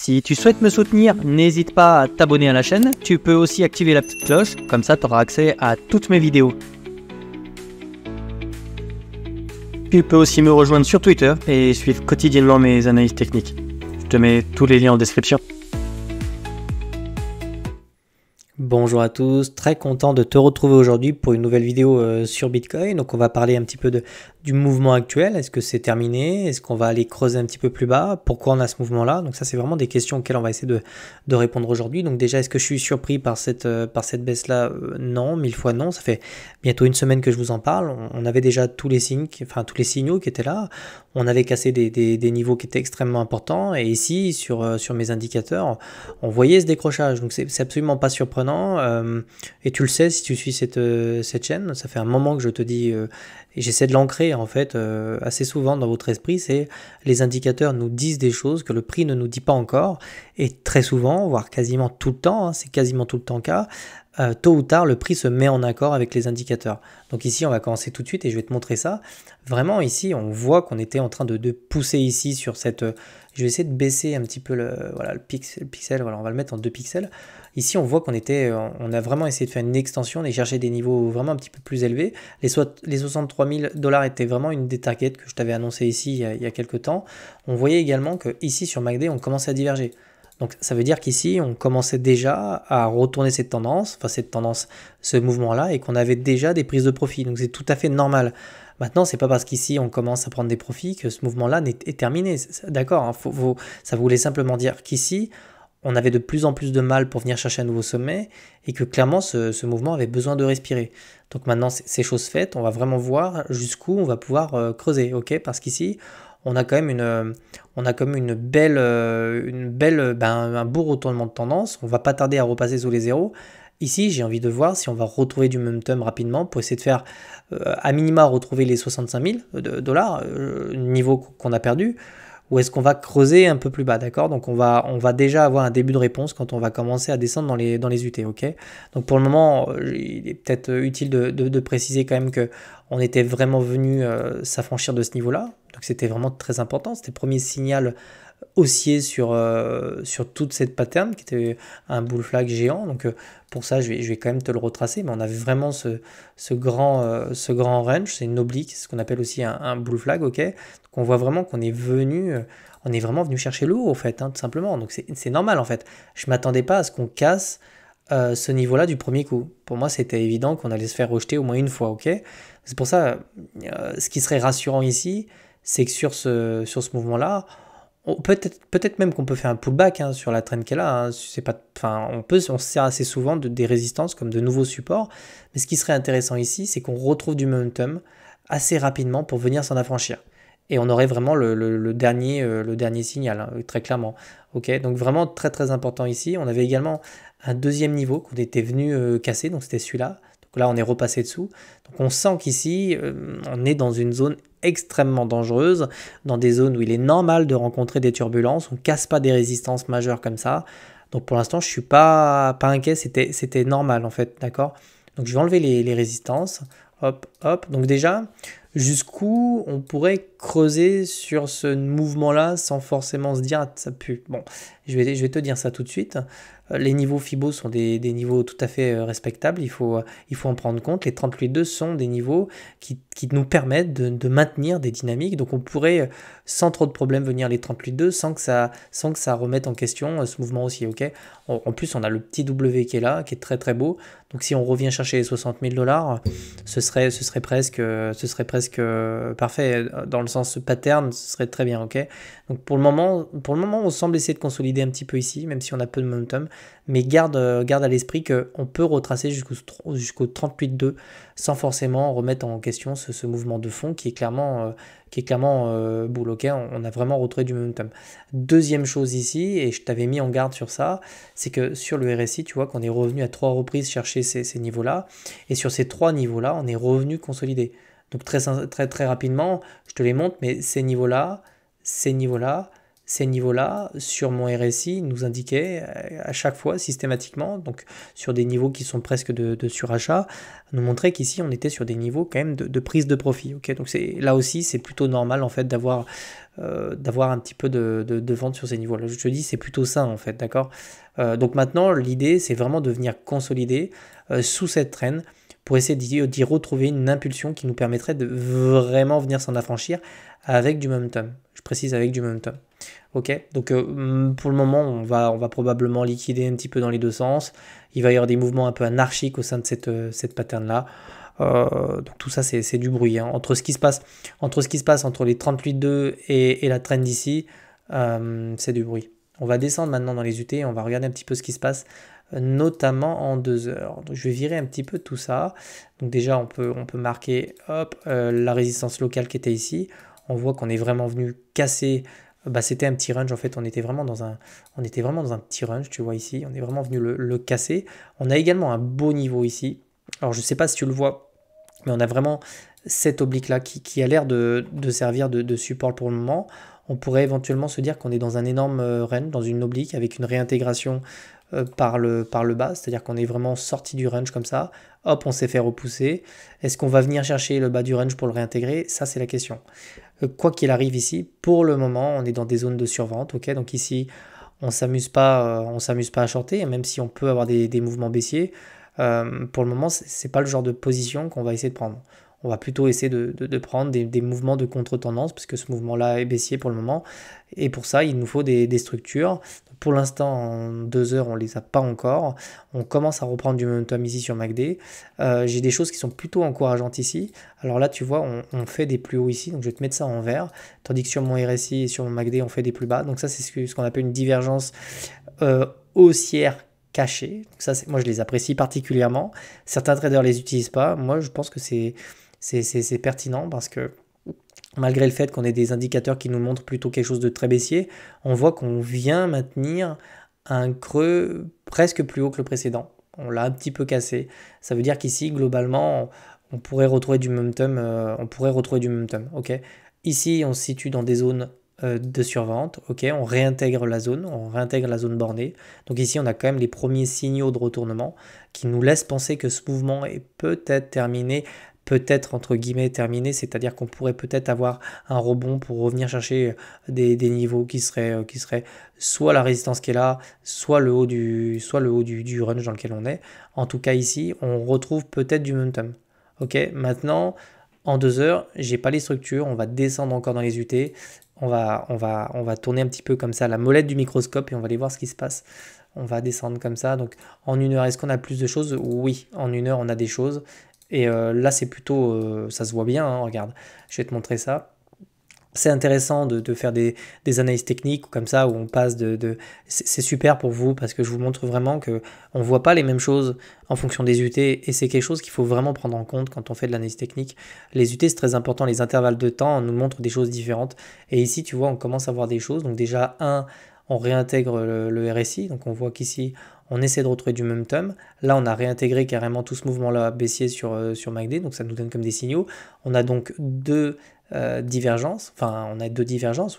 Si tu souhaites me soutenir, n'hésite pas à t'abonner à la chaîne. Tu peux aussi activer la petite cloche, comme ça tu auras accès à toutes mes vidéos. Tu peux aussi me rejoindre sur Twitter et suivre quotidiennement mes analyses techniques. Je te mets tous les liens en description. Bonjour à tous, très content de te retrouver aujourd'hui pour une nouvelle vidéo sur Bitcoin. Donc on va parler un petit peu du mouvement actuel. Est-ce que c'est terminé? Est-ce qu'on va aller creuser un petit peu plus bas? Pourquoi on a ce mouvement-là? Donc ça c'est vraiment des questions auxquelles on va essayer de répondre aujourd'hui. Donc déjà, est-ce que je suis surpris par cette baisse-là? Non, 1000 fois non. Ça fait bientôt une semaine que je vous en parle. On avait déjà tous les signes, tous les signaux qui étaient là. On avait cassé des niveaux qui étaient extrêmement importants. Et ici, sur mes indicateurs, on voyait ce décrochage. Donc c'est absolument pas surprenant. Et tu le sais si tu suis cette chaîne, ça fait un moment que je te dis, et j'essaie de l'ancrer en fait assez souvent dans votre esprit, c'est les indicateurs nous disent des choses que le prix ne nous dit pas encore, et très souvent, voire quasiment tout le temps, hein, c'est quasiment tout le temps le cas, tôt ou tard le prix se met en accord avec les indicateurs. Donc ici on va commencer tout de suite et je vais te montrer ça. Vraiment ici on voit qu'on était en train de pousser ici sur cette... je vais essayer de baisser un petit peu le pixel, voilà, on va le mettre en 2 pixels. Ici on voit on a vraiment essayé de faire une extension et chercher des niveaux vraiment un petit peu plus élevés. Les 63 000 $ étaient vraiment une des targets que je t'avais annoncé ici il y a quelques temps. On voyait également que ici sur MACD on commençait à diverger. Donc ça veut dire qu'ici, on commençait déjà à retourner cette tendance, ce mouvement-là, et qu'on avait déjà des prises de profit. Donc c'est tout à fait normal. Maintenant, c'est pas parce qu'ici, on commence à prendre des profits que ce mouvement-là est terminé. D'accord, hein, ça voulait simplement dire qu'ici, on avait de plus en plus de mal pour venir chercher un nouveau sommet, et que clairement, ce mouvement avait besoin de respirer. Donc maintenant, c'est chose faite, on va vraiment voir jusqu'où on va pouvoir creuser, ok? Parce qu'ici, on a quand même un beau retournement de tendance. On va pas tarder à repasser sous les zéros. Ici, j'ai envie de voir si on va retrouver du momentum rapidement pour essayer de faire à minima retrouver les 65 000 $, niveau qu'on a perdu, ou est-ce qu'on va creuser un peu plus bas, d'accord? Donc on va déjà avoir un début de réponse quand on va commencer à descendre dans les UT, ok? Donc pour le moment, il est peut-être utile de préciser quand même que on était vraiment venu s'affranchir de ce niveau-là, donc c'était vraiment très important, c'était le premier signal haussier sur toute cette pattern qui était un bull flag géant. Donc pour ça je vais quand même te le retracer, mais on avait vraiment ce grand range, c'est une oblique, ce qu'on appelle aussi un bull flag, ok? Donc on voit vraiment qu'on est vraiment venu chercher le haut en fait, hein, tout simplement. Donc c'est normal en fait, je m'attendais pas à ce qu'on casse ce niveau-là du premier coup. Pour moi c'était évident qu'on allait se faire rejeter au moins une fois, ok? C'est pour ça ce qui serait rassurant ici, c'est que sur ce mouvement-là, peut-être même qu'on peut faire un pullback hein, sur la trend qu'elle a. Hein. C'est pas, on se sert assez souvent des résistances comme de nouveaux supports. Mais ce qui serait intéressant ici, c'est qu'on retrouve du momentum assez rapidement pour venir s'en affranchir. Et on aurait vraiment le dernier signal, hein, très clairement. Okay, donc vraiment très très important ici. On avait également un deuxième niveau qu'on était venu casser, donc c'était celui-là. Donc là, on est repassé dessous. Donc on sent qu'ici, on est dans une zone extrêmement dangereuse, dans des zones où il est normal de rencontrer des turbulences. On ne casse pas des résistances majeures comme ça. Donc pour l'instant, je ne suis pas inquiet. C'était normal en fait, d'accord? Donc je vais enlever les résistances. Hop, hop. Donc déjà, jusqu'où on pourrait creuser sur ce mouvement-là sans forcément se dire ah, ça pue. Bon, je vais te dire ça tout de suite. Les niveaux Fibo sont des niveaux tout à fait respectables, il faut en prendre compte. Les 38.2 sont des niveaux qui nous permettent de maintenir des dynamiques. Donc on pourrait sans trop de problèmes venir les 38.2 sans que ça remette en question ce mouvement aussi. Ok. En plus on a le petit W qui est là, qui est très très beau. Donc si on revient chercher les 60 000 $, ce serait presque parfait. Dans le sens pattern, ce serait très bien. Ok. Donc pour le moment, on semble essayer de consolider un petit peu ici, même si on a peu de momentum. Mais garde à l'esprit qu'on peut retracer jusqu'au 38.2 sans forcément remettre en question ce mouvement de fond qui est clairement bull. Okay, on a vraiment retrouvé du momentum. Deuxième chose ici, et je t'avais mis en garde sur ça, c'est que sur le RSI, tu vois qu'on est revenu à 3 reprises chercher ces niveaux-là. Et sur ces 3 niveaux-là, on est revenu consolider. Donc très rapidement, je te les montre, mais ces niveaux-là, ces niveaux-là, sur mon RSI, nous indiquaient à chaque fois, systématiquement, donc sur des niveaux qui sont presque de surachat, nous montrait qu'ici, on était sur des niveaux quand même de prise de profit. Okay, donc là aussi, c'est plutôt normal en fait d'avoir un petit peu de vente sur ces niveaux-là. Je te dis, c'est plutôt ça en fait, d'accord. Donc maintenant, l'idée, c'est vraiment de venir consolider sous cette trend pour essayer d'y retrouver une impulsion qui nous permettrait de vraiment venir s'en affranchir avec du momentum. Je précise avec du momentum. Ok, donc pour le moment, on va probablement liquider un petit peu dans les deux sens. Il va y avoir des mouvements un peu anarchiques au sein de cette pattern-là. Donc tout ça, c'est du bruit. Hein. Entre ce qui se passe entre les 38,2 et la trend ici, c'est du bruit. On va descendre maintenant dans les UT, on va regarder un petit peu ce qui se passe, notamment en 2 heures. Donc je vais virer un petit peu tout ça. Donc déjà, on peut marquer la résistance locale qui était ici. On voit qu'on est vraiment venu casser. C'était un petit range en fait, on était vraiment dans un petit range, tu vois ici, on est vraiment venu le casser. On a également un beau niveau ici. Alors je sais pas si tu le vois, mais on a vraiment cette oblique là qui a l'air de servir de support pour le moment. On pourrait éventuellement se dire qu'on est dans un énorme range, dans une oblique avec une réintégration par le bas, c'est-à-dire qu'on est vraiment sorti du range comme ça. Hop, on s'est fait repousser. Est-ce qu'on va venir chercher le bas du range pour le réintégrer? Ça, c'est la question. Quoi qu'il arrive ici, pour le moment, on est dans des zones de survente. Ok, donc ici, on s'amuse pas à shorter, même si on peut avoir des mouvements baissiers. Pour le moment, c'est pas le genre de position qu'on va essayer de prendre. On va plutôt essayer de prendre des mouvements de contre-tendance, puisque ce mouvement-là est baissier pour le moment. Et pour ça, il nous faut des structures. Pour l'instant, en 2 heures, on ne les a pas encore. On commence à reprendre du momentum ici sur MACD. J'ai des choses qui sont plutôt encourageantes ici. Alors là, tu vois, on fait des plus hauts ici. Donc je vais te mettre ça en vert. Tandis que sur mon RSI et sur mon MACD, on fait des plus bas. Donc ça, c'est ce qu'on appelle une divergence haussière cachée. Donc ça, moi, je les apprécie particulièrement. Certains traders ne les utilisent pas. Moi, je pense que c'est pertinent parce que malgré le fait qu'on ait des indicateurs qui nous montrent plutôt quelque chose de très baissier, on voit qu'on vient maintenir un creux presque plus haut que le précédent. On l'a un petit peu cassé. Ça veut dire qu'ici, globalement, on pourrait retrouver du momentum. Okay, ici, on se situe dans des zones de survente. Okay, on réintègre la zone bornée. Donc ici, on a quand même les premiers signaux de retournement qui nous laissent penser que ce mouvement est peut-être terminé, peut-être entre guillemets terminé, c'est-à-dire qu'on pourrait peut-être avoir un rebond pour revenir chercher des niveaux qui seraient soit la résistance qui est là, soit le haut du range dans lequel on est. En tout cas ici, on retrouve peut-être du momentum. Ok, maintenant en 2 heures, j'ai pas les structures, on va descendre encore dans les UT, on va tourner un petit peu comme ça la molette du microscope et on va aller voir ce qui se passe. On va descendre comme ça. Donc en 1 heure, est-ce qu'on a plus de choses? Oui, en 1 heure, on a des choses. Et là, c'est plutôt, ça se voit bien, hein, regarde, je vais te montrer ça. C'est intéressant de faire des analyses techniques comme ça, où on passe c'est super pour vous, parce que je vous montre vraiment qu'on ne voit pas les mêmes choses en fonction des UT, et c'est quelque chose qu'il faut vraiment prendre en compte quand on fait de l'analyse technique. Les UT, c'est très important, les intervalles de temps nous montrent des choses différentes. Et ici, tu vois, on commence à voir des choses. Donc déjà, on réintègre le RSI, donc on voit qu'ici, on essaie de retrouver du momentum. Là, on a réintégré carrément tout ce mouvement-là baissier sur MACD, donc ça nous donne comme des signaux. On a donc deux divergences,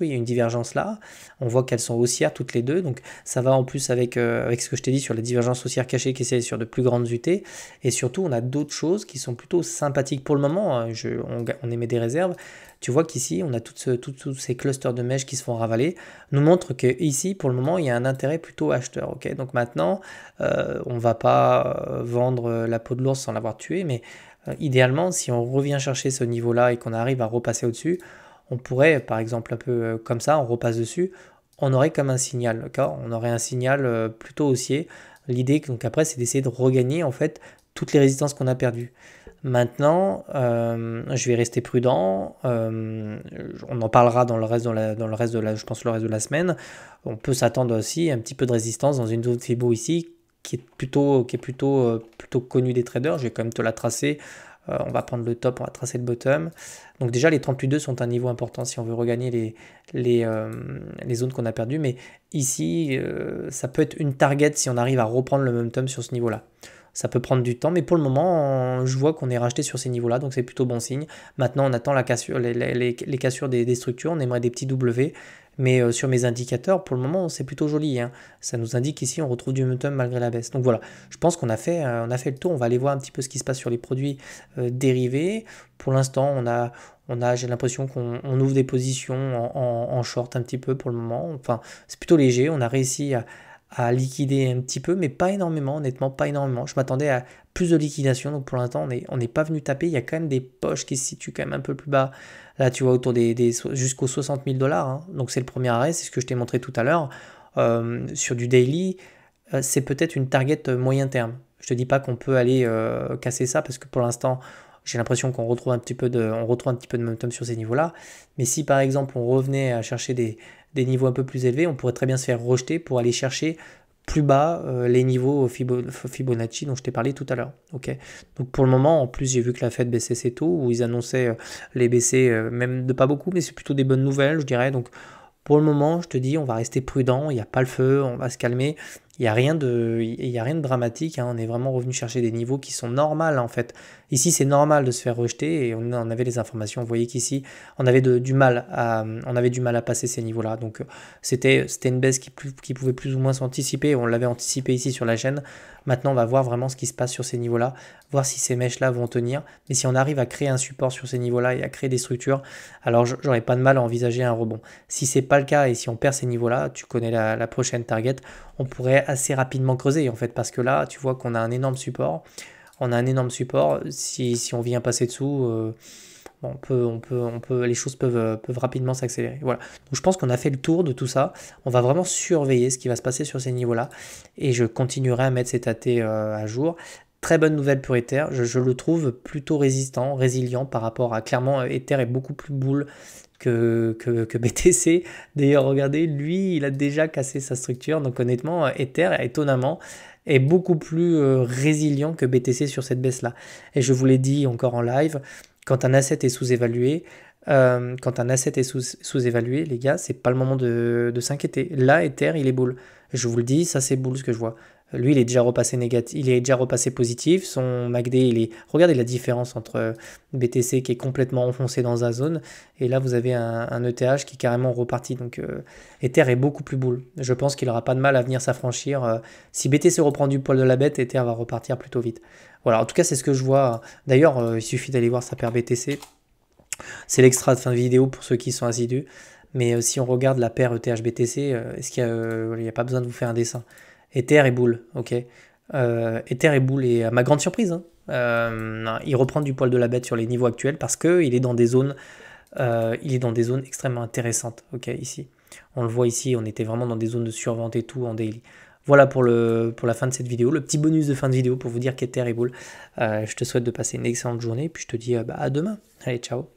oui, une divergence là. On voit qu'elles sont haussières toutes les deux, donc ça va en plus avec ce que je t'ai dit sur la divergence haussière cachée qui est sur de plus grandes UT. Et surtout, on a d'autres choses qui sont plutôt sympathiques pour le moment. On émet des réserves. Tu vois qu'ici, on a tous ces clusters de mèches qui se font ravaler, nous montre qu'ici, pour le moment, il y a un intérêt plutôt acheteur. Okay, donc maintenant, on ne va pas vendre la peau de l'ours sans l'avoir tué, mais idéalement, si on revient chercher ce niveau-là et qu'on arrive à repasser au-dessus, on pourrait, par exemple, un peu comme ça, on repasse dessus, on aurait comme un signal, d'accord? On aurait un signal plutôt haussier. L'idée, donc après, c'est d'essayer de regagner, en fait, toutes les résistances qu'on a perdues. Maintenant, je vais rester prudent. On en parlera dans le reste de la semaine. On peut s'attendre aussi à un petit peu de résistance dans une zone Fibo ici, qui est plutôt connue des traders. Je vais quand même te la tracer. On va prendre le top, on va tracer le bottom. Donc déjà, les 38,2 sont un niveau important si on veut regagner les zones qu'on a perdues. Mais ici, ça peut être une target si on arrive à reprendre le momentum sur ce niveau-là. Ça peut prendre du temps, mais pour le moment, je vois qu'on est racheté sur ces niveaux-là, donc c'est plutôt bon signe. Maintenant, on attend les cassures des structures, on aimerait des petits W, Mais sur mes indicateurs, pour le moment, c'est plutôt joli, hein. Ça nous indique ici, on retrouve du momentum malgré la baisse. Donc voilà, je pense qu'on a fait le tour. On va aller voir un petit peu ce qui se passe sur les produits dérivés. Pour l'instant, j'ai l'impression qu'on ouvre des positions en short un petit peu pour le moment. Enfin, c'est plutôt léger. On a réussi à liquider un petit peu, mais pas énormément, honnêtement, pas énormément. Je m'attendais à plus de liquidation, donc pour l'instant, on n'est pas venu taper. Il y a quand même des poches qui se situent quand même un peu plus bas. Là, tu vois, autour jusqu'aux 60 000 $. Hein. Donc c'est le premier arrêt, c'est ce que je t'ai montré tout à l'heure. Sur du daily, c'est peut-être une target moyen terme. Je te dis pas qu'on peut aller casser ça, parce que pour l'instant, j'ai l'impression qu'on retrouve un petit peu de momentum sur ces niveaux-là. Mais si par exemple on revenait à chercher des niveaux un peu plus élevés, on pourrait très bien se faire rejeter pour aller chercher plus bas les niveaux Fibonacci dont je t'ai parlé tout à l'heure. Okay. Donc pour le moment, en plus, j'ai vu que la Fed baissait ses taux, où ils annonçaient les baisser, même de pas beaucoup, mais c'est plutôt des bonnes nouvelles, je dirais. Donc pour le moment, je te dis, on va rester prudent, il n'y a pas le feu, on va se calmer. Il n'y a rien de dramatique, hein. On est vraiment revenu chercher des niveaux qui sont normaux en fait. Ici, c'est normal de se faire rejeter et on avait les informations. Vous voyez qu'ici, on avait du mal à passer ces niveaux-là. Donc, c'était une baisse qui pouvait plus ou moins s'anticiper. On l'avait anticipé ici sur la chaîne. Maintenant, on va voir vraiment ce qui se passe sur ces niveaux-là, voir si ces mèches-là vont tenir. Mais si on arrive à créer un support sur ces niveaux-là et à créer des structures, alors j'aurais pas de mal à envisager un rebond. Si c'est pas le cas et si on perd ces niveaux-là, tu connais la prochaine target, on pourrait assez rapidement creuser en fait, parce que là, tu vois qu'on a un énorme support. On a un énorme support. Si on vient passer dessous, les choses peuvent rapidement s'accélérer. Voilà. Donc je pense qu'on a fait le tour de tout ça. On va vraiment surveiller ce qui va se passer sur ces niveaux-là. Et je continuerai à mettre cet AT à jour. Très bonne nouvelle pour Ether. Je le trouve plutôt résistant, résilient par rapport à... Clairement, Ether est beaucoup plus bull que BTC. D'ailleurs, regardez, lui, il a déjà cassé sa structure. Donc honnêtement, Ether, étonnamment, est beaucoup plus résilient que BTC sur cette baisse-là. Et je vous l'ai dit encore en live, quand un asset est sous-évalué, les gars, c'est pas le moment de s'inquiéter. Là, Ether, il est bull. Je vous le dis, ça c'est bull ce que je vois. Lui, il est déjà repassé négatif, il est déjà repassé positif. Son MACD, regardez la différence entre BTC qui est complètement enfoncé dans sa zone, et là vous avez un ETH qui est carrément reparti. Donc Ether est beaucoup plus bull. Je pense qu'il n'aura pas de mal à venir s'affranchir. Si BTC reprend du poil de la bête, Ether va repartir plutôt vite. Voilà, en tout cas c'est ce que je vois. D'ailleurs, il suffit d'aller voir sa paire BTC. C'est l'extra de fin de vidéo pour ceux qui sont assidus. Mais si on regarde la paire ETH-BTC, est-ce qu'il n'y a pas besoin de vous faire un dessin? Ether est bull, ok. Ether est bull et à ma grande surprise, hein, il reprend du poil de la bête sur les niveaux actuels parce qu'il est dans des zones, extrêmement intéressantes, ok, ici. On le voit ici, on était vraiment dans des zones de survente et tout en daily. Voilà pour la fin de cette vidéo, le petit bonus de fin de vidéo pour vous dire qu'Ether est bull. Je te souhaite de passer une excellente journée, puis je te dis à demain. Allez, ciao.